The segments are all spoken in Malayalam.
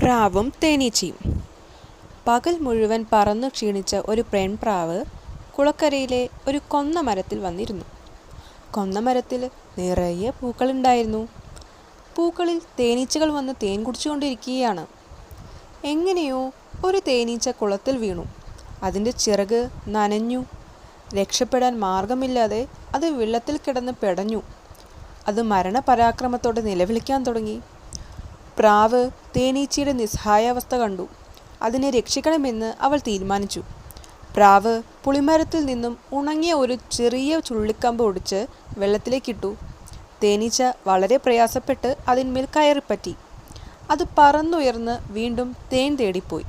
പ്രാവും തേനീച്ചയും. പകൽ മുഴുവൻ പറന്നു ക്ഷീണിച്ച ഒരു പെൺപ്രാവ് കുളക്കരയിലെ ഒരു കൊന്നമരത്തിൽ വന്നിരുന്നു. കൊന്നമരത്തിൽ നിറയെ പൂക്കളുണ്ടായിരുന്നു. പൂക്കളിൽ തേനീച്ചകൾ വന്ന് തേൻ കുടിച്ചുകൊണ്ടിരിക്കുകയാണ്. എങ്ങനെയോ ഒരു തേനീച്ച കുളത്തിൽ വീണു. അതിൻ്റെ ചിറക് നനഞ്ഞു. രക്ഷപ്പെടാൻ മാർഗമില്ലാതെ അത് വെള്ളത്തിൽ കിടന്ന് പെടഞ്ഞു. അത് മരണപരാക്രമത്തോടെ നിലവിളിക്കാൻ തുടങ്ങി. പ്രാവ് തേനീച്ചയുടെ നിസ്സഹായാവസ്ഥ കണ്ടു. അതിനെ രക്ഷിക്കണമെന്ന് അവൾ തീരുമാനിച്ചു. പ്രാവ് പുളിമരത്തിൽ നിന്നും ഉണങ്ങിയ ഒരു ചെറിയ ചുള്ളിക്കമ്പ് ഒടിച്ച് വെള്ളത്തിലേക്കിട്ടു. തേനീച്ച വളരെ പ്രയാസപ്പെട്ട് അതിന്മേൽ കയറിപ്പറ്റി. അത് പറന്നുയർന്ന് വീണ്ടും തേൻ തേടിപ്പോയി.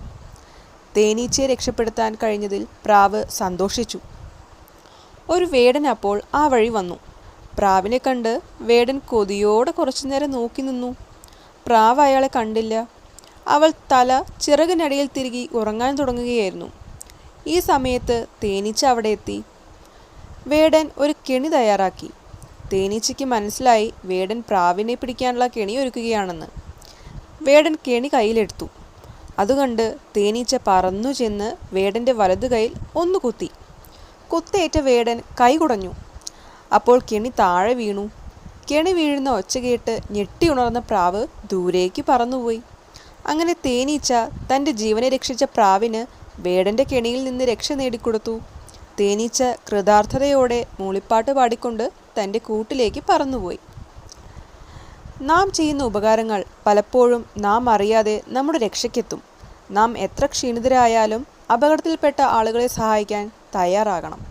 തേനീച്ചയെ രക്ഷപ്പെടുത്താൻ കഴിഞ്ഞതിൽ പ്രാവ് സന്തോഷിച്ചു. ഒരു വേടൻ അപ്പോൾ ആ വഴി വന്നു. പ്രാവിനെ കണ്ട് വേടൻ കൊതിയോടെ കുറച്ചുനേരം നോക്കി നിന്നു. പ്രാവ് അയാളെ കണ്ടില്ല. അവൾ തല ചിറകിനടിയിൽ തിരുകി ഉറങ്ങാൻ തുടങ്ങുകയായിരുന്നു. ഈ സമയത്ത് തേനീച്ച അവിടെ എത്തി. വേടൻ ഒരു കെണി തയ്യാറാക്കി. തേനീച്ചയ്ക്ക് മനസ്സിലായി വേടൻ പ്രാവിനെ പിടിക്കാനുള്ള കെണി ഒരുക്കുകയാണെന്ന്. വേടൻ കെണി കയ്യിലെടുത്തു. അതുകണ്ട് തേനീച്ച പറന്നു ചെന്ന് വേടൻ്റെ വലതുകൈയിൽ ഒന്ന് കുത്തി. കുത്തേറ്റ വേടൻ കൈ കുടഞ്ഞു. അപ്പോൾ കെണി താഴെ വീണു. കെണി വീഴുന്ന ഒച്ച കേട്ട് ഞെട്ടിയുണർന്ന പ്രാവ് ദൂരേക്ക് പറന്നുപോയി. അങ്ങനെ തേനീച്ച തൻ്റെ ജീവനെ രക്ഷിച്ച പ്രാവിന് വേടൻ്റെ കെണിയിൽ നിന്ന് രക്ഷ നേടിക്കൊടുത്തു. തേനീച്ച കൃതാർത്ഥതയോടെ മൂളിപ്പാട്ട് പാടിക്കൊണ്ട് തൻ്റെ കൂട്ടിലേക്ക് പറന്നുപോയി. നാം ചെയ്യുന്ന ഉപകാരങ്ങൾ പലപ്പോഴും നാം അറിയാതെ നമ്മുടെ രക്ഷയ്ക്കെത്തും. നാം എത്ര ക്ഷീണിതരായാലും അപകടത്തിൽപ്പെട്ട ആളുകളെ സഹായിക്കാൻ തയ്യാറാകണം.